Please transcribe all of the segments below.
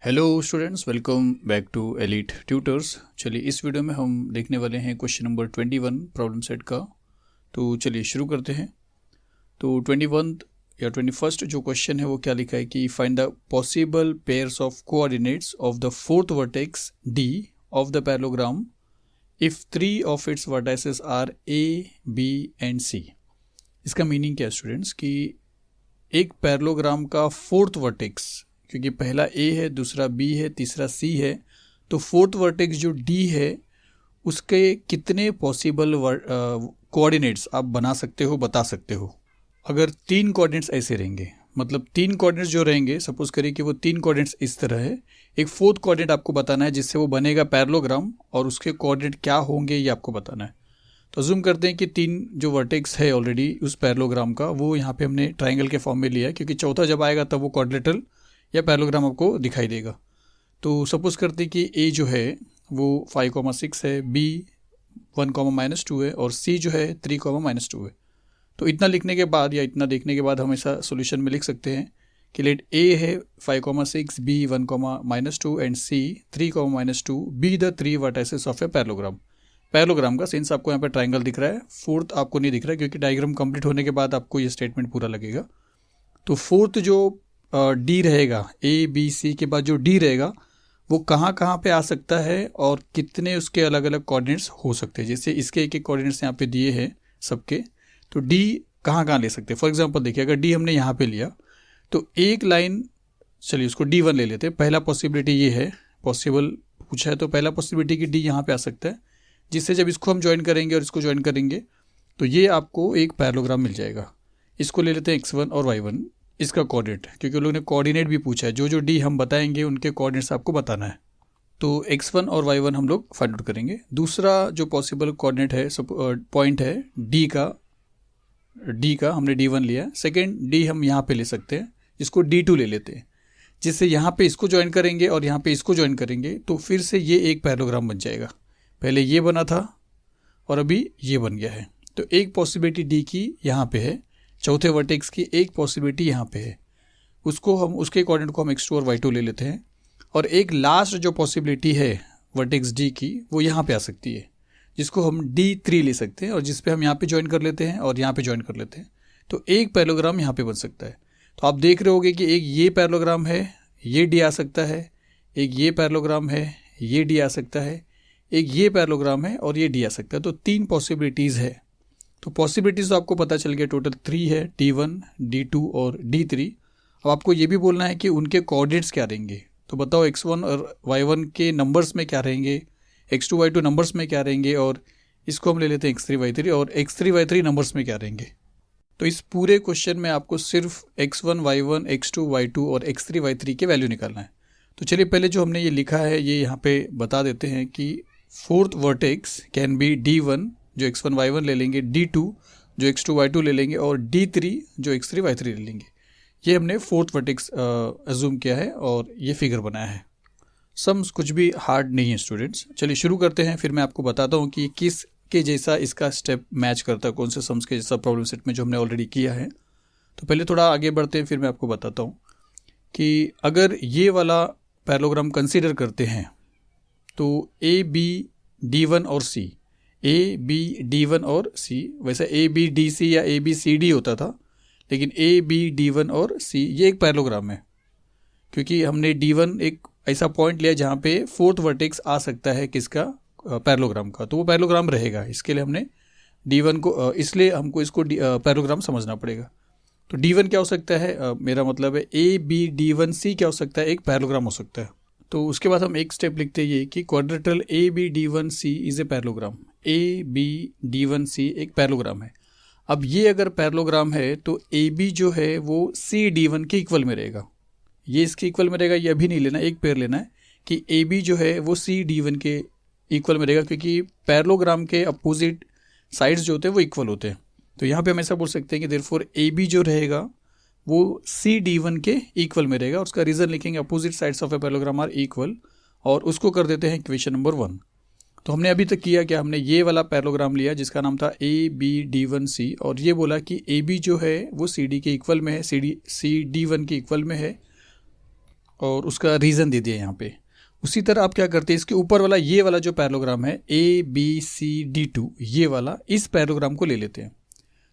Hello students, welcome back to Elite Tutors. चलिए इस video में हम देखने वाले हैं क्वेश्चन नंबर 21 प्रॉब्लम सेट का। तो चलिए शुरू करते हैं। तो 21 या 21 जो क्वेश्चन है वो क्या लिखा है कि find the possible pairs of coordinates of the fourth vertex D of the parallelogram if 3 of its vertices are A B and C. इसका मीनिंग क्या है स्टूडेंट्स कि एक पैरेललोग्राम का फोर्थ वर्टेक्स, क्योंकि पहला ए है, दूसरा बी है, तीसरा सी है, तो फोर्थ वर्टेक्स जो डी है उसके कितने पॉसिबल कोऑर्डिनेट्स आप बना सकते हो, बता सकते हो। अगर 3 कोऑर्डिनेट्स ऐसे रहेंगे, मतलब 3 कोऑर्डिनेट्स जो रहेंगे, सपोज करिए कि वो 3 कोऑर्डिनेट्स इस तरह है, एक फोर्थ कोऑर्डिनेट आपको बताना है जिससे वो बनेगा पैरेललोग्राम, और उसके कोऑर्डिनेट क्या होंगे ये आपको बताना है। तो अज्यूम करते हैं कि 3 जो वर्टेक्स है ऑलरेडी उस पैरेललोग्राम का, वो यहाँ पे हमने ट्राइंगल के फॉर्म में लिया है, क्योंकि चौथा जब आएगा तब वो क्वाड्रिलेटरल या पैरेललोग्राम आपको दिखाई देगा। तो सपोज करते हैं कि ए जो है वो 5,6 है, बी 1,-2 है, और सी जो है 3,-2 है। तो इतना लिखने के बाद या इतना देखने के बाद हम ऐसा सोल्यूशन में लिख सकते हैं कि लेट ए है 5,6, B 1,-2 and C 3,-2 be the 3 vertices of a parallelogram. Parallelogram का सेंस आपको यहाँ पे ट्राइंगल दिख रहा है, फोर्थ आपको नहीं दिख रहा है, क्योंकि डायग्राम कंप्लीट होने के बाद आपको ये स्टेटमेंट पूरा लगेगा। तो फोर्थ जो डी रहेगा, ए बी सी के बाद जो डी रहेगा वो कहाँ कहाँ पे आ सकता है और कितने उसके अलग अलग कोऑर्डिनेट्स हो सकते हैं। जैसे इसके एक एक कोऑर्डिनेट्स यहाँ पे दिए हैं सबके, तो डी कहाँ कहाँ ले सकते हैं। फॉर एग्जांपल देखिए, अगर डी हमने यहाँ पे लिया तो एक लाइन, चलिए उसको D1 ले लेते हैं। पहला पॉसिबिलिटी ये है, पॉसिबल पूछा है तो पहला पॉसिबिलिटी कि डी यहाँ पे आ सकता है, जिससे जब इसको हम ज्वाइन करेंगे और इसको ज्वाइन करेंगे तो ये आपको एक पैरेललोग्राम मिल जाएगा। इसको ले लेते हैं x1 और y1, इसका कोऑर्डिनेट, क्योंकि उन लोगों ने कोऑर्डिनेट भी पूछा है, जो जो डी हम बताएंगे उनके कोऑर्डिनेट्स आपको बताना है। तो x1 और y1 हम लोग फाइंड आउट करेंगे। दूसरा जो पॉसिबल कोऑर्डिनेट है, पॉइंट है डी का हमने D1 लिया है। सेकेंड डी हम यहाँ पे ले सकते हैं, जिसको D2 ले लेते हैं, जिससे यहाँ पे इसको ज्वाइन करेंगे और यहाँ पे इसको ज्वाइन करेंगे तो फिर से ये एक पैरेललोग्राम बन जाएगा। पहले ये बना था और अभी ये बन गया है। तो एक पॉसिबिलिटी डी की यहाँ पे है, चौथे वर्टेक्स की एक पॉसिबिलिटी यहाँ पे है, उसको हम उसके कोऑर्डिनेट को हम x2 और y2 ले लेते हैं। और एक लास्ट जो पॉसिबिलिटी है वर्टेक्स डी की, वो यहाँ पे आ सकती है, जिसको हम D3 ले सकते हैं, और जिस पे हम यहाँ पे ज्वाइन कर लेते हैं और यहाँ पे ज्वाइन कर लेते हैं। तो एक पैरेललोग्राम यहाँ पे बन सकता है। तो आप देख रहे होगे कि एक ये पैरेललोग्राम है, ये डी आ सकता है, एक ये पैरेललोग्राम है, ये डी आ सकता है, एक ये पैरेललोग्राम है और ये डी आ सकता है। तो 3 पॉसिबिलिटीज़ है। तो पॉसिबिलिटीज़ तो आपको पता चल गया, टोटल 3 है, D1, D2 और D3। अब आपको ये भी बोलना है कि उनके कोऑर्डिनेट्स क्या रहेंगे। तो बताओ x1 और y1 के नंबर्स में क्या रहेंगे, x2 y2 नंबर्स में क्या रहेंगे, और इसको हम ले लेते हैं x3 y3, और x3 y3 नंबर्स में क्या रहेंगे। तो इस पूरे क्वेश्चन में आपको सिर्फ x1 y1 x2 y2 और x3 y3 के वैल्यू निकालना है। तो चलिए पहले जो हमने ये लिखा है ये यहाँ पे बता देते हैं कि fourth vertex can be D1 जो x1 y1 ले लेंगे, D2 जो x2 y2 ले लेंगे, और D3 जो x3 y3 ले लेंगे। ये हमने फोर्थ वर्टेक्स अज्यूम किया है और ये फिगर बनाया है। सम्स कुछ भी हार्ड नहीं है स्टूडेंट्स। चलिए शुरू करते हैं, फिर मैं आपको बताता हूँ कि किस के जैसा इसका स्टेप मैच करता है, कौन से सम्स के जैसा प्रॉब्लम सेट में जो हमने ऑलरेडी किया है। तो पहले थोड़ा आगे बढ़ते हैं, फिर मैं आपको बताता हूँ कि अगर ये वाला पैरेललोग्राम कंसिडर करते हैं तो ए बी D1 और C, ए बी D1 और C, वैसे ए बी डी सी या ए बी सी डी होता था, लेकिन ए बी D1 और C ये एक पैरेललोग्राम है, क्योंकि हमने D1 एक ऐसा पॉइंट लिया जहाँ पे फोर्थ वर्टेक्स आ सकता है किसका, पैरेललोग्राम का, तो वो पैरेललोग्राम रहेगा। इसके लिए हमने D1 को, इसलिए हमको इसको पैरेललोग्राम समझना पड़ेगा। तो D1 क्या हो सकता है, मेरा मतलब है ए बी D1 C क्या हो सकता है, एक पैरेललोग्राम हो सकता है। तो उसके बाद हम एक स्टेप लिखते हैं ये कि quadrilateral A B D1 C is a parallelogram. A B D1 C एक पैरेललोग्राम है। अब ये अगर पैरेललोग्राम है तो ए बी जो है वो C D1 के इक्वल में रहेगा। ये इसके इक्वल में रहेगा, ये अभी नहीं लेना, एक पेयर लेना है कि ए बी जो है वो C D1 के इक्वल में रहेगा, क्योंकि पैरेललोग्राम के अपोजिट साइड्स जो होते हैं वो इक्वल होते हैं। तो यहाँ पे हम ऐसा बोल सकते हैं कि देयरफॉर ए बी जो रहेगा वो C D1 के इक्वल में रहेगा। उसका रीज़न लिखेंगे opposite sides of a parallelogram are equal, और उसको कर देते हैं इक्वेशन नंबर 1। तो हमने अभी तक किया क्या, हमने ये वाला पैरेललोग्राम लिया जिसका नाम था ए बी D1 C, और ये बोला कि ए बी जो है वो C D के इक्वल में है, C D1 के इक्वल में है, और उसका रीज़न दे दिया यहाँ पे। उसी तरह आप क्या करते हैं, इसके ऊपर वाला ये वाला जो पैरेललोग्राम है ABCD2, ये वाला, इस पैरेललोग्राम को ले लेते हैं।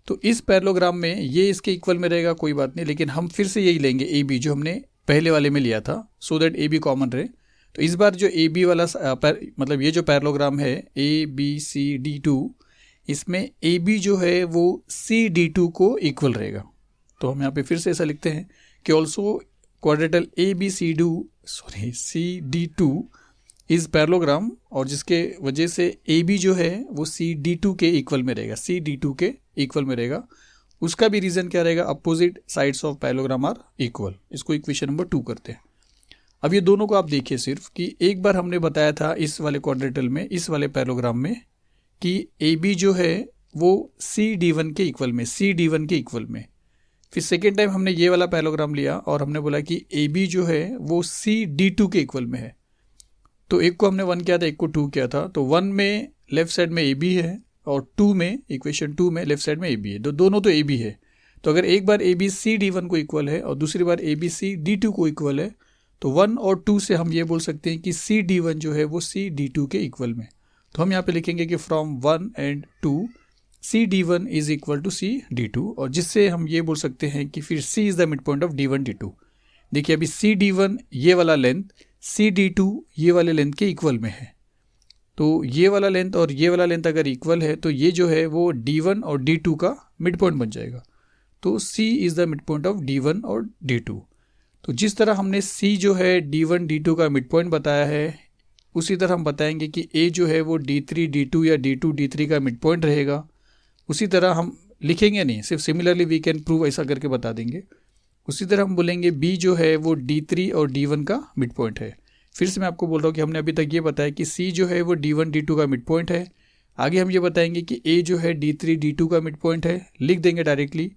तो इस पैरेललोग्राम में ये इसके इक्वल में रहेगा, कोई बात नहीं, लेकिन हम फिर से यही लेंगे AB जो हमने पहले वाले में लिया था, सो दैट AB कॉमन रहे। तो इस बार जो AB वाला मतलब ये जो पैरेललोग्राम है ABCD2, इसमें AB जो है वो CD2 को इक्वल रहेगा। तो हम यहाँ पे फिर से ऐसा लिखते हैं कि also quadrilateral CD2 is parallelogram, और जिसके वजह से AB जो है वो CD2 के इक्वल में रहेगा, CD2 के इक्वल में रहेगा। उसका भी रीज़न क्या रहेगा, opposite sides of parallelogram are equal. इसको इक्वेशन नंबर 2 करते हैं। अब ये दोनों को आप देखिए सिर्फ कि एक बार हमने बताया था इस वाले क्वाड्रेटल में, इस वाले पैरेललोग्राम में, कि AB जो है वो CD1 के इक्वल में, CD1 के इक्वल में। फिर सेकेंड टाइम हमने ये वाला पैरेललोग्राम लिया और हमने बोला कि AB जो है वो CD2 के इक्वल में है। तो एक को हमने 1 किया था, एक को 2 किया था। तो 1 में लेफ्ट साइड में AB है और 2 में, इक्वेशन 2 में लेफ्ट साइड में AB है। तो दोनों तो AB है। तो अगर एक बार AB CD1 को इक्वल है और दूसरी बार AB CD2 को इक्वल है, तो 1 और 2 से हम ये बोल सकते हैं कि CD1 जो है वो CD2 के इक्वल में। तो हम यहाँ पे लिखेंगे कि from 1 and 2 CD1 is equal to CD2, और जिससे हम ये बोल सकते हैं कि फिर C is the mid point of D1 D2। देखिए अभी CD1 ये वाला लेंथ CD2 ये वाले लेंथ के इक्वल में है। तो ये वाला लेंथ और ये वाला लेंथ अगर इक्वल है तो ये जो है वो D1 और D2 का मिड पॉइंट बन जाएगा। तो C is the mid point of D1 और D2। तो जिस तरह हमने C जो है D1 D2 का मिड पॉइंट बताया है, उसी तरह हम बताएंगे कि A जो है वो D3 D2 या D2 D3 का मिड पॉइंट रहेगा। उसी तरह हम लिखेंगे नहीं, सिर्फ सिमिलरली वी कैन प्रूव ऐसा करके बता देंगे। उसी तरह हम बोलेंगे B जो है वो D3 और D1 का मिड पॉइंट है। फिर से मैं आपको बोल रहा हूँ कि हमने अभी तक ये बताया कि C जो है वो D1 D2 का मिड पॉइंट है। आगे हम ये बताएंगे कि A जो है D3 D2 का मिड पॉइंट है, लिख देंगे डायरेक्टली,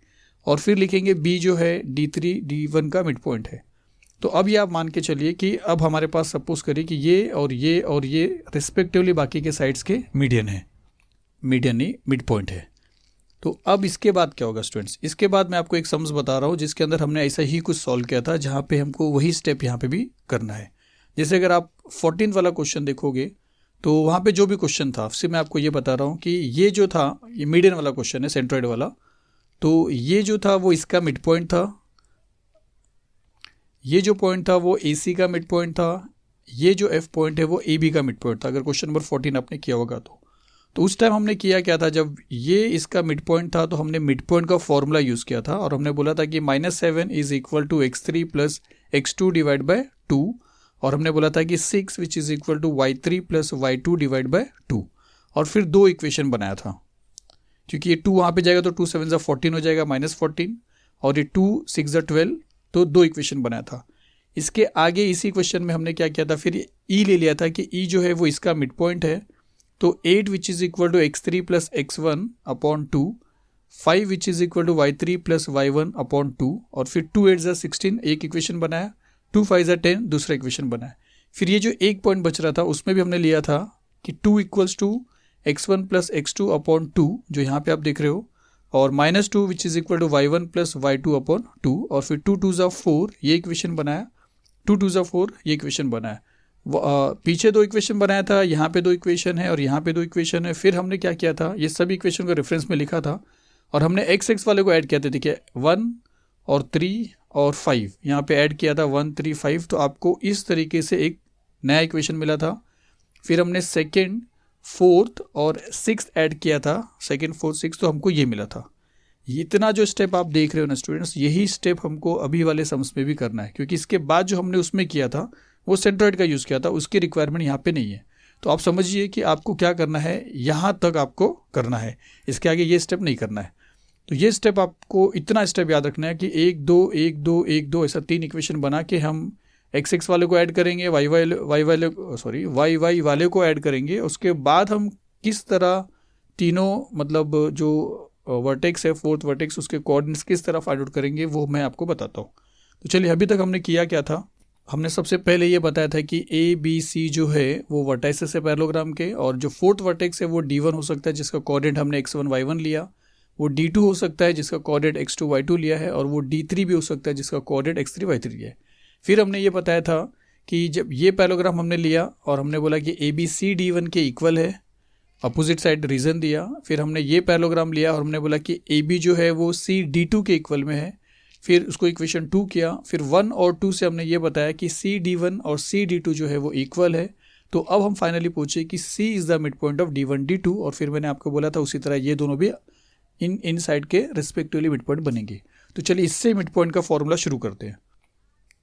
और फिर लिखेंगे B जो है D3 D1 का मिड पॉइंट है। तो अब ये आप मान के चलिए कि अब हमारे पास सपोज करिए कि ये और ये और ये रिस्पेक्टिवली बाकी के साइड्स के मीडियन है, मीडियन नहीं मिड पॉइंट है। तो अब इसके बाद क्या होगा स्टूडेंट्स, इसके बाद मैं आपको एक सम्स बता रहा हूँ जिसके अंदर हमने ऐसा ही कुछ सॉल्व किया था, जहाँ पे हमको वही स्टेप यहाँ पे भी करना है। जैसे अगर आप 14 वाला क्वेश्चन देखोगे तो वहाँ पे जो भी क्वेश्चन था, उससे मैं आपको ये बता रहा हूँ कि ये जो था ये मीडियन वाला क्वेश्चन है, सेंट्रॉइड वाला। तो ये जो था वो इसका मिड पॉइंट था, ये जो पॉइंट था वो AC का मिड पॉइंट था, ये जो F पॉइंट है वो AB का मिड पॉइंट था। अगर क्वेश्चन नंबर 14 आपने किया होगा तो उस टाइम हमने किया क्या था, जब ये इसका मिड पॉइंट था तो हमने मिड पॉइंट का फॉर्मूला यूज़ किया था और हमने बोला था कि -7 is equal to x3 plus x2 divide by 2, और हमने बोला था कि 6 which is equal to y3 plus y2 divide by 2, और फिर 2 इक्वेशन बनाया था। क्योंकि ये 2 वहाँ पे जाएगा तो 2 7 14 हो जाएगा -14, और ये 2 6 12, तो 2 इक्वेशन बनाया था। इसके आगे इसी क्वेश्चन में हमने क्या किया था, फिर E ले लिया था कि E जो है वो इसका मिड पॉइंट है। तो 8 which is equal to x3 plus x1 upon 2, 5 which is equal to y3 plus y1 upon 2, और फिर 2 8 16 एक इक्वेशन बनाया, 2 5 10 दूसरा इक्वेशन बनाया। फिर ये जो एक पॉइंट बच रहा था उसमें भी हमने लिया था कि 2 equals to x1 plus x2 upon 2, जो यहाँ पे आप देख रहे हो, और -2 which is equal to y1 plus y2 upon 2, और फिर 2 2 4 ये इक्वेशन बनाया, 2 2 4 ये इक्वेशन बनाया। पीछे 2 इक्वेशन बनाया था, यहाँ पे 2 इक्वेशन है और यहाँ पे 2 इक्वेशन है। फिर हमने क्या किया था, ये सभी इक्वेशन को रेफरेंस में लिखा था और हमने x वाले को ऐड किया था। देखिए 1 और 3 और 5 यहाँ पे ऐड किया था, 1 3 5। तो आपको इस तरीके से एक नया इक्वेशन मिला था। फिर हमने सेकेंड, फोर्थ और सिक्स्थ ऐड किया था, सेकेंड फोर्थ सिक्स, तो हमको ये मिला था। इतना जो स्टेप आप देख रहे हो ना स्टूडेंट्स, यही स्टेप हमको अभी वाले सम्स में भी करना है, क्योंकि इसके बाद जो हमने उसमें किया था वो सेंट्रॉइड का यूज़ किया था, उसकी रिक्वायरमेंट यहाँ पे नहीं है। तो आप समझिए कि आपको क्या करना है, यहाँ तक आपको करना है, इसके आगे ये स्टेप नहीं करना है। तो ये स्टेप आपको इतना स्टेप याद रखना है कि 1 2 1 2 1 2 ऐसा 3 इक्वेशन बना के हम x वाले को ऐड करेंगे, y वाले को ऐड करेंगे। उसके बाद हम किस तरह तीनों मतलब जो वर्टेक्स है, फोर्थ वर्टेक्स, उसके कोऑर्डिनेट्स किस तरह फाइंड आउट करेंगे वो मैं आपको बताता हूँ। तो चलिए अभी तक हमने किया क्या था, हमने सबसे पहले ये बताया था कि ABC जो है वो वर्टाइसेस है पैरेललोग्राम के, और जो फोर्थ वर्टेक्स है वो D1 हो सकता है जिसका कोऑर्डिनेट हमने x1 y1 लिया, वो D2 हो सकता है जिसका कोऑर्डिनेट x2 y2 लिया है, और वो D3 भी हो सकता है जिसका कोऑर्डिनेट x3 y3 लिया है। फिर हमने ये बताया था कि जब ये पैराग्राफ हमने लिया और हमने बोला कि A B C D one के इक्वल है, अपोजिट साइड रीजन दिया। फिर हमने ये पैराग्राम लिया और हमने बोला कि ए बी जो है वो सी डी टू के इक्वल में है, फिर उसको इक्वेशन 2 किया। फिर 1 और 2 से हमने ये बताया कि सी डी वन और सी डी टू जो है वो इक्वल है। तो अब हम फाइनली पूछे कि C is the mid point of D one D two, और फिर मैंने आपको बोला था उसी तरह ये दोनों भी इन साइड के रिस्पेक्टिवली मिड पॉइंट बनेंगे। तो चलिए इससे मिड पॉइंट का फॉर्मूला शुरू करते हैं।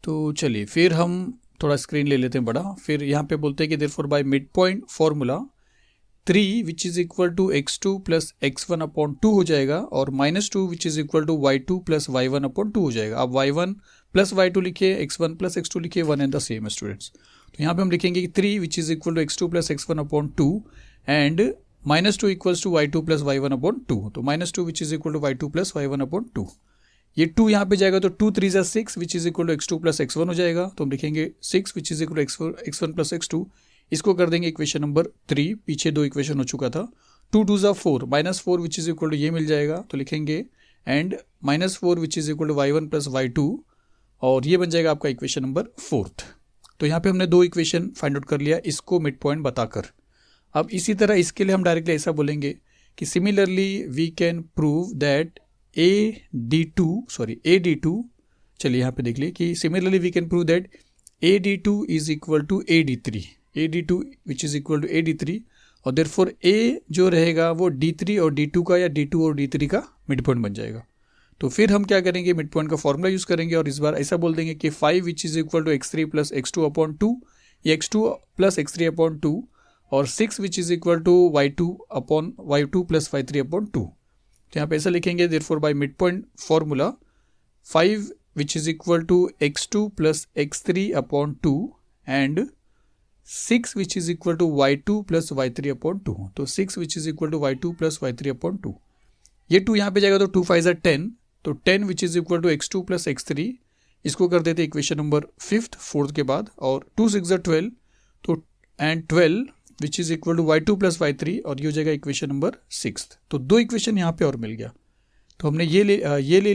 तो चलिए फिर हम थोड़ा स्क्रीन ले लेते हैं बड़ा। फिर यहाँ पे बोलते हैं कि therefore by mid point formula 3 which is equal to x2 plus x1 upon 2 हो जाएगा, और -2 which is equal to y2 plus y1 upon 2 हो जाएगा। आप y1 प्लस y2 लिखिए, x1 प्लस x2 लिखिए, one and the same students. तो यहाँ पे हम लिखेंगे कि 3 which is equal to x2 plus x1 upon 2 and -2 equals to y2 plus y1 upon 2। तो -2 which is equal to y2 plus y1 upon 2। ये 2 यहाँ पे जाएगा तो 2 3 ज़ा 6 which is equal to x2 plus x1 हो जाएगा। तो हम लिखेंगे 6 which is equal to x1 plus x2। इसको कर देंगे इक्वेशन नंबर 3, पीछे 2 इक्वेशन हो चुका था। 2 2 ज़ा 4, -4 विच इज़ इक्वल टू ये मिल जाएगा। तो लिखेंगे and -4 which is equal to y1 plus y2, और ये बन जाएगा आपका इक्वेशन नंबर 4। तो यहाँ पे हमने 2 इक्वेशन फाइंड आउट कर लिया इसको मिड पॉइंट बताकर। अब इसी तरह इसके लिए हम डायरेक्टली ऐसा बोलेंगे कि similarly we can prove that A D two, चलिए यहाँ पे देख लिए कि similarly we can prove that A D two is equal to A D two which is equal to A D three, और देयरफॉर ए जो रहेगा वो D3 और D2 का या D2 और D3 का मिड पॉइंट बन जाएगा। तो फिर हम क्या करेंगे, मिड पॉइंट का फॉर्मूला यूज़ करेंगे और इस बार ऐसा बोल देंगे कि 5 which is equal to x3 plus x2 upon 2, या x2 प्लस x3 अपॉन 2, और 6 which is equal to y2 plus y3 upon 2। तो यहाँ पे ऐसा लिखेंगे therefore by mid point formula 5 which is equal to x2 plus x3 upon 2 and 6 which is equal to y2 plus y3 upon 2। तो 6 which is equal to y2 plus y3 upon 2। ये 2 यहाँ पे जाएगा तो 2 5 ज़ा 10, तो 10 which is equal to x2 plus x3, इसको कर देते इक्वेशन नंबर 4 के बाद, और 2 6 ज़ा 12, तो and 12 which is equal to y2 plus y3, और ये हो जाएगा इक्वेशन नंबर 6। तो 2 इक्वेशन यहाँ पे और मिल गया। तो हमने ये ले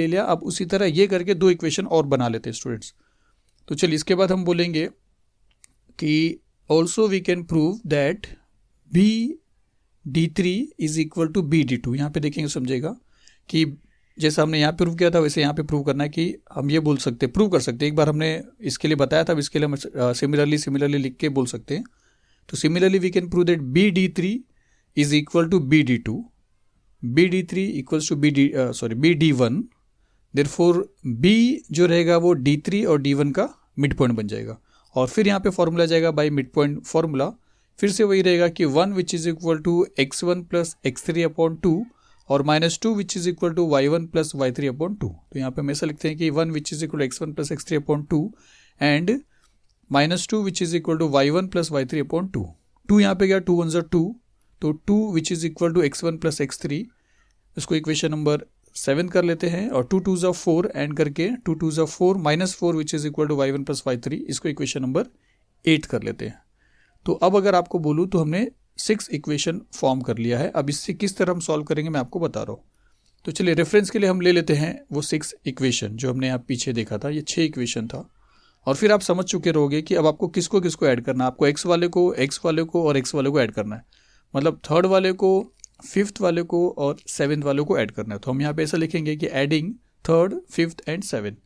लिया। अब उसी तरह ये करके 2 इक्वेशन और बना लेते हैं स्टूडेंट्स। तो चलिए इसके बाद हम बोलेंगे कि also we can prove that B D3 is equal to B D2। यहाँ पे देखेंगे समझेगा कि जैसा हमने यहाँ प्रूव किया था वैसे यहाँ पे प्रूव करना है कि हम ये बोल सकते प्रूव कर सकते हैं। एक बार हमने इसके लिए बताया था, अब इसके लिए हम सिमिलरली लिख के बोल सकते हैं। तो similarly we can prove that B D3 is equal to B D2, B D3 equals to B D1। Therefore B जो रहेगा वो D3 और D1 का मिड पॉइंट बन जाएगा। और फिर यहाँ पे फॉर्मूला जाएगा बाय मिड पॉइंट फॉर्मूला, फिर से वही रहेगा कि 1 which is equal to x1 plus x3 upon 2, और -2 which is equal to y1 plus y3 upon 2। तो यहाँ पे हम ऐसा लिखते हैं कि 1 which is equal to x1 plus x3 upon 2 and -2 which is equal to y1 plus y3 upon 2। 2 यहाँ पे गया 2 1 ज़ा 2, तो 2 which is equal to x1 plus x3, इसको इक्वेशन नंबर 7 कर लेते हैं, और 2 2 ज़ा 4 एंड करके 2 2 ज़ा 4 -4 which is equal to y1 plus y3, इसको इक्वेशन नंबर 8 कर लेते हैं। तो अब अगर आपको बोलूँ तो हमने 6 इक्वेशन फॉर्म कर लिया है। अब इससे किस तरह हम सॉल्व करेंगे मैं आपको बता रहा हूँ। तो चलिए रेफरेंस के लिए हम ले लेते हैं वो 6 इक्वेशन जो हमने यहाँ पीछे देखा था, ये 6 इक्वेशन था। और फिर आप समझ चुके रहोगे कि अब आपको किसको किसको ऐड करना है। आपको x वाले को और x वाले को ऐड करना है, मतलब 3rd वाले को, 5th वाले को और 7th वाले को ऐड करना है। तो हम यहाँ पे ऐसा लिखेंगे कि adding 3rd, 5th and 7th।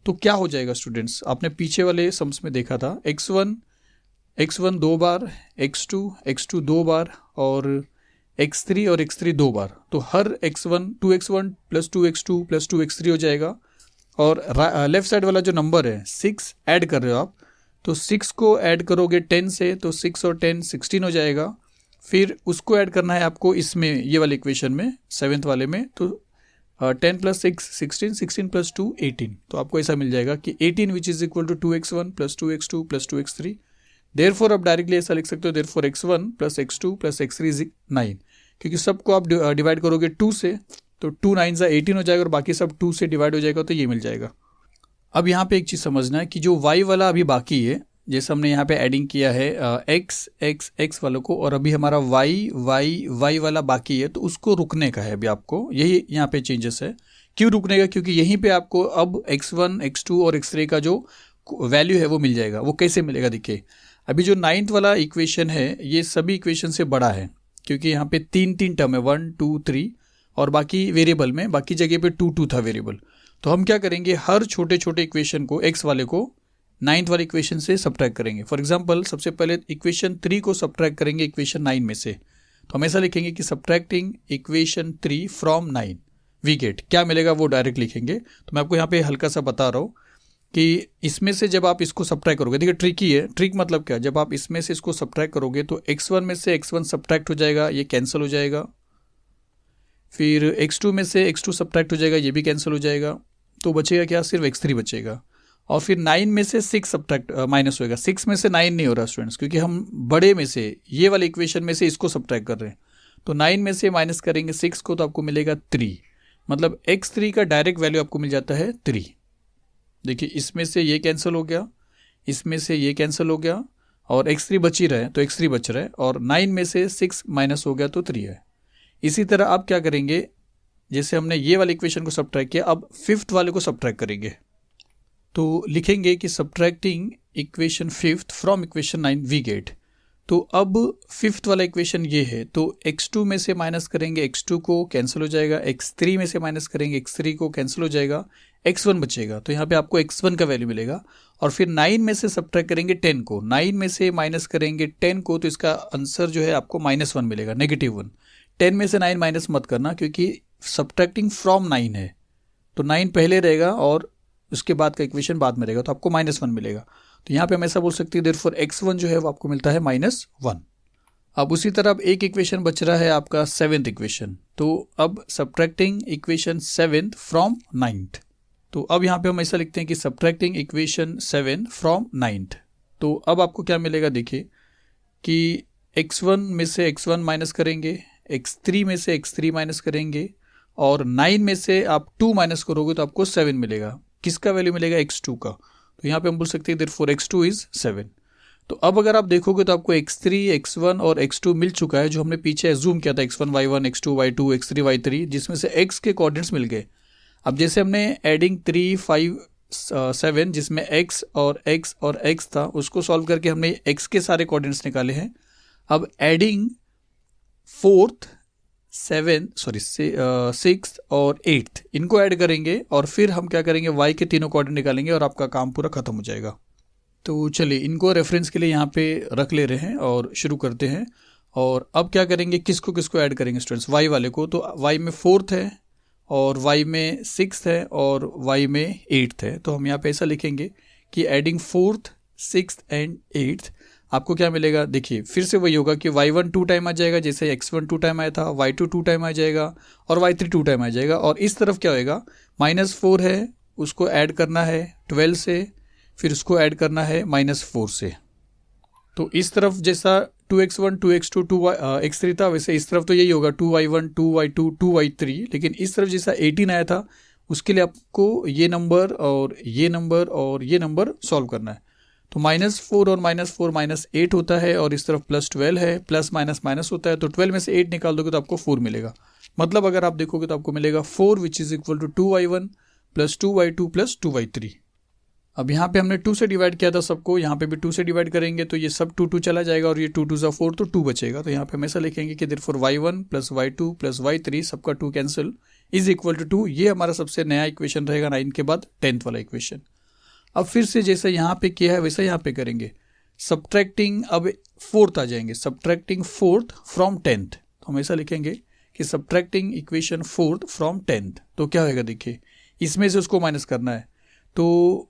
तो क्या हो जाएगा स्टूडेंट्स, आपने पीछे वाले सम्स में देखा था x1 2 बार, x2 2 बार, और x3 और x3 2 बार। तो हर x1 2x1 plus 2x2 plus 2x3 हो जाएगा। और लेफ्ट साइड वाला जो नंबर है 6 ऐड कर रहे हो आप, तो 6 को ऐड करोगे 10 से, तो 6 और 10 16 हो जाएगा। फिर उसको ऐड करना है आपको इसमें, ये वाले इक्वेशन में 7th वाले में, तो 10 प्लस 6 16, 16 प्लस 2 18। तो आपको ऐसा मिल जाएगा कि 18 which is equal to 2x1 plus 2x2 plus 2x3। Therefore आप डायरेक्टली ऐसा लिख सकते हो, therefore x1 plus x2 plus x3 is 9, क्योंकि सबको आप डिवाइड करोगे 2 से, तो 2 9 ज़ा 18 हो जाएगा और बाकी सब 2 से डिवाइड हो जाएगा, तो ये मिल जाएगा। अब यहाँ पे एक चीज़ समझना है कि जो y वाला अभी बाकी है, जैसे हमने यहाँ पे एडिंग किया है x वालों को, और अभी हमारा y वाला बाकी है, तो उसको रुकने का है अभी आपको, यही यहाँ पे चेंजेस है। क्यों रुकने का, क्योंकि यहीं पे आपको अब x1 x2 और x3 का जो वैल्यू है वो मिल जाएगा। वो कैसे मिलेगा देखिए, अभी जो 9th वाला इक्वेशन है ये सभी इक्वेशन से बड़ा है, क्योंकि यहाँ पे 3 टर्म है, 1 2 3, और बाकी वेरिएबल में बाकी जगह पे 2 2 था वेरिएबल। तो हम क्या करेंगे, हर छोटे छोटे इक्वेशन को एक्स वाले को 9th वाले इक्वेशन से सब्ट्रैक्ट करेंगे। फॉर एग्जांपल सबसे पहले इक्वेशन 3 को सब्ट्रैक्ट करेंगे इक्वेशन 9 में से, तो हम ऐसा लिखेंगे कि subtracting equation 3 from 9 we get, क्या मिलेगा वो डायरेक्ट लिखेंगे। तो मैं आपको यहाँ पे हल्का सा बता रहा हूँ कि इसमें से जब आप इसको सब्ट्रैक्ट करोगे, देखिए ट्रिकी है, ट्रिक मतलब क्या, जब आप इसमें से इसको सब्ट्रैक्ट करोगे तो x1 में से x1 सब्ट्रैक्ट हो जाएगा, ये कैंसिल हो जाएगा। फिर x2 में से x2 सब्ट्रैक्ट हो जाएगा, ये भी कैंसिल हो जाएगा। तो बचेगा क्या, सिर्फ x3 बचेगा। और फिर 9 में से 6 सब्ट्रैक्ट माइनस होएगा। 6 में से 9 नहीं हो रहा स्टूडेंट्स, क्योंकि हम बड़े में से ये वाले इक्वेशन में से इसको सब्ट्रैक्ट कर रहे हैं। तो 9 में से माइनस करेंगे 6 को, तो आपको मिलेगा 3, मतलब x3 का डायरेक्ट वैल्यू आपको मिल जाता है 3। देखिए इसमें से ये कैंसिल हो गया, इसमें से ये कैंसिल हो गया, और x3 बच ही रहा है, तो x3 बच रहा है, और 9 में से 6 माइनस हो गया तो 3 है। इसी तरह आप क्या करेंगे, जैसे हमने ये वाले इक्वेशन को सब्ट्रैक्ट किया, अब 5th वाले को सब्ट्रैक्ट करेंगे। तो लिखेंगे कि subtracting equation 5th from equation 9 we get. तो अब 5th वाला इक्वेशन ये है, तो x2 में से माइनस करेंगे x2 को, कैंसिल हो जाएगा। x3 में से माइनस करेंगे x3 को, कैंसिल हो जाएगा। x1 बचेगा, तो यहाँ पे आपको x1 का वैल्यू मिलेगा। और फिर 9 में से सब्ट्रैक्ट करेंगे 10 को, 9 में से माइनस करेंगे 10 को, तो इसका आंसर जो है आपको -1 मिलेगा, -1। 10 में से 9 माइनस मत करना, क्योंकि सब्ट्रैक्टिंग फ्रॉम 9 है, तो 9 पहले रहेगा और उसके बाद का इक्वेशन बाद में रहेगा, तो आपको -1 मिलेगा। तो यहाँ पे हम ऐसा बोल सकते हैं देयरफॉर x1 जो है वो आपको मिलता है -1। अब उसी तरह अब एक इक्वेशन बच रहा है आपका 7th इक्वेशन। तो अब subtracting equation 7th from 9th, तो अब यहाँ पे हम ऐसा लिखते हैं कि सब्ट्रैक्टिंग इक्वेशन 7 फ्रॉम 9th। तो अब आपको क्या मिलेगा, देखिए कि x1 में से x1 माइनस करेंगे, x3 में से x3 माइनस करेंगे, और 9 में से आप 2 माइनस करोगे तो आपको 7 मिलेगा। किसका वैल्यू मिलेगा, x2 का। तो यहाँ पे हम बोल सकते हैं देयरफॉर x2 इज 7। तो अब अगर आप देखोगे तो आपको x3, x1 और x2 मिल चुका है, जो हमने पीछे एज्यूम किया था, x1 y1, x2 y2, x3 y3, जिसमें से x के कोऑर्डिनेट्स मिल गए। अब जैसे हमने एडिंग 3 5 7 जिसमें x और x था, उसको सॉल्व करके हमने x के सारे कोऑर्डिनेट्स निकाले हैं। अब एडिंग 4th 6th और 8th इनको ऐड करेंगे, और फिर हम क्या करेंगे, y के तीनों कोऑर्डिनेट निकालेंगे और आपका काम पूरा खत्म हो जाएगा। तो चलिए इनको रेफरेंस के लिए यहाँ पे रख ले रहे हैं और शुरू करते हैं। और अब क्या करेंगे, किसको किसको ऐड करेंगे स्टूडेंट्स, y वाले को। तो y में 4th है, और y में 6th है, और y में 8th है। तो हम यहाँ पे ऐसा लिखेंगे कि adding 4th 6th and 8th आपको क्या मिलेगा। देखिए फिर से वही होगा कि y1 2 टाइम आ जाएगा, जैसे x1 2 टाइम आया था, y2 2 टाइम आ जाएगा, और y3 2 टाइम आ जाएगा। और इस तरफ क्या होएगा, -4 है, उसको ऐड करना है 12 से, फिर उसको ऐड करना है -4 से। तो इस तरफ जैसा 2x1 2x2 2x3 था, वैसे इस तरफ तो यही होगा 2y1 2y2 2y3। लेकिन इस तरफ जैसा 18 आया था, उसके लिए आपको ये नंबर और ये नंबर और ये नंबर सॉल्व करना है। तो -4 और -4 -8 होता है, और इस तरफ +12 है, प्लस माइनस माइनस होता है। तो 12 में से 8 निकाल दोगे तो आपको 4 मिलेगा। मतलब अगर आप देखोगे तो आपको मिलेगा 4 विच is equal to 2y1 + 2y2 + 2y3। अब यहाँ पे हमने 2 से डिवाइड किया था सबको, यहाँ पे भी 2 से डिवाइड करेंगे तो ये सब 2 2 चला जाएगा, और ये 2 2 = 4, तो 2 बचेगा। तो यहाँ पे हम ऐसा लिखेंगे कि देयरफॉर y1 + y2 + y3 सबका 2 कैंसिल इज इक्वल टू 2। ये हमारा सबसे नया इक्वेशन रहेगा 9 के बाद 10th वाला इक्वेशन। अब फिर से जैसे यहाँ पे किया है वैसा यहाँ पे करेंगे, सब्ट्रैक्टिंग अब 4th आ जाएंगे, सब्ट्रैक्टिंग 4th फ्रॉम 10th। तो हम ऐसा लिखेंगे कि subtracting equation 4th from 10th। तो क्या होगा, देखिए इसमें से उसको माइनस करना है। तो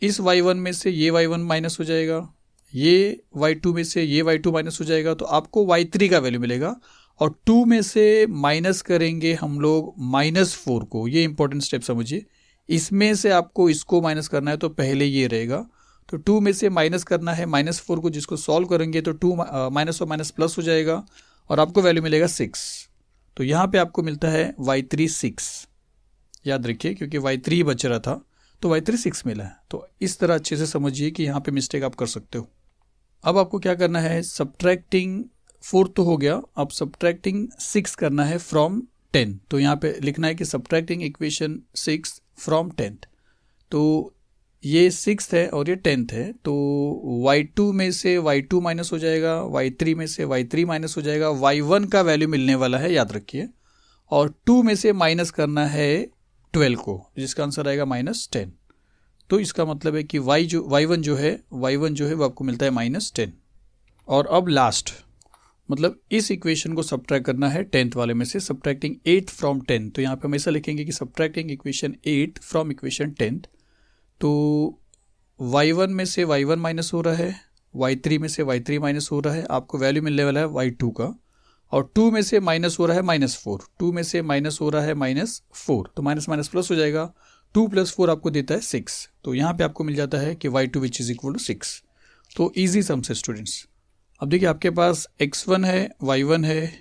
इस y1 में से ये y1 माइनस हो जाएगा, ये y2 में से ये y2 माइनस हो जाएगा, तो आपको y3 का वैल्यू मिलेगा। और 2 में से माइनस करेंगे हम लोग -4 को, ये इंपॉर्टेंट स्टेप समझिए। इसमें से आपको इसको माइनस करना है, तो पहले ये रहेगा। तो 2 में से माइनस करना है -4 को, जिसको सॉल्व करेंगे तो 2 माइनस और माइनस प्लस हो जाएगा, और आपको वैल्यू मिलेगा 6। तो यहाँ पे आपको मिलता है y3 6, याद रखिए क्योंकि y3 बच रहा था, तो y3 6 मिला है। तो इस तरह अच्छे से समझिए कि यहाँ पे मिस्टेक आप कर सकते हो। अब आपको क्या करना है, सब्ट्रैक्टिंग 4 तो हो गया, अब सब्ट्रैक्टिंग 6 करना है फ्रॉम 10। तो यहाँ पे लिखना है कि सब्ट्रैक्टिंग इक्वेशन 6 फ्रॉम 10th। तो ये 6th है और ये 10th है, तो y2 में से y2 माइनस हो जाएगा, y3 में से y3 माइनस हो जाएगा, y1 का वैल्यू मिलने वाला है, याद रखिए, और 2 में से माइनस करना है 12 को, जिसका आंसर आएगा -10। तो इसका मतलब है कि y1 जो है वो आपको मिलता है -10। और अब लास्ट, मतलब इस इक्वेशन को सब्ट्रैक्ट करना है 10th वाले में से, सब्ट्रैक्टिंग 8 फ्रॉम 10। तो यहाँ पे हम ऐसा लिखेंगे कि subtracting equation 8 from equation 10th। तो y1 में से y1 माइनस हो रहा है, y3 में से y3 माइनस हो रहा है, आपको वैल्यू मिलने वाला है y2 का, और 2 में से माइनस हो रहा है -4, 2 में से माइनस हो रहा है -4, तो माइनस माइनस प्लस हो जाएगा, 2 + 4 आपको देता है 6। तो यहाँ पे आपको मिल जाता है कि y2 which is equal to 6। तो ईजी सम से स्टूडेंट्स। अब देखिए आपके पास x1 है, y1 है,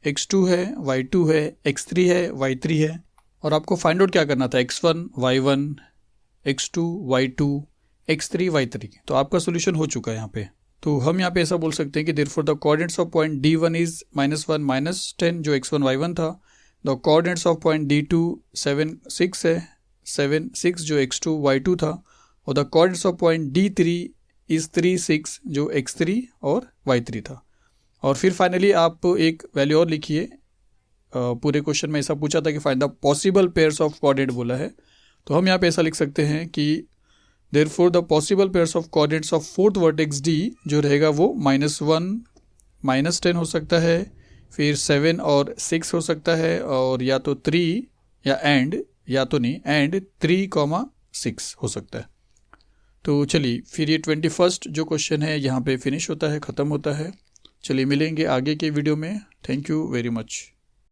x2 है, y2 है, x3 है, y3 है, और आपको फाइंड आउट क्या करना था, x1, y1, x2, y2, x3, y3। तो आपका सोल्यूशन हो चुका है यहाँ पे। तो हम यहाँ पे ऐसा बोल सकते हैं कि therefore the coordinates of point D1 is -1 -10 जो x1 y1 था, the coordinates of point D2 7 6 है, 7 6 जो x2 y2 था, और the coordinates of point D3 is 3 6 जो x3 और y3 था। और फिर फाइनली आप एक वैल्यू और लिखिए, पूरे क्वेश्चन में ऐसा पूछा था कि find the possible pairs of coordinate बोला है, तो हम यहाँ पे ऐसा लिख सकते हैं कि therefore the possible pairs of coordinates of fourth vertex D जो रहेगा वो -1 -10 हो सकता है, फिर 7 और 6 हो सकता है, और या तो 3 या या तो नहीं एंड 3, 6 हो सकता है। तो चलिए फिर ये 21st जो क्वेश्चन है यहाँ पे फिनिश होता है, ख़त्म होता है। चलिए मिलेंगे आगे के वीडियो में। Thank you very much.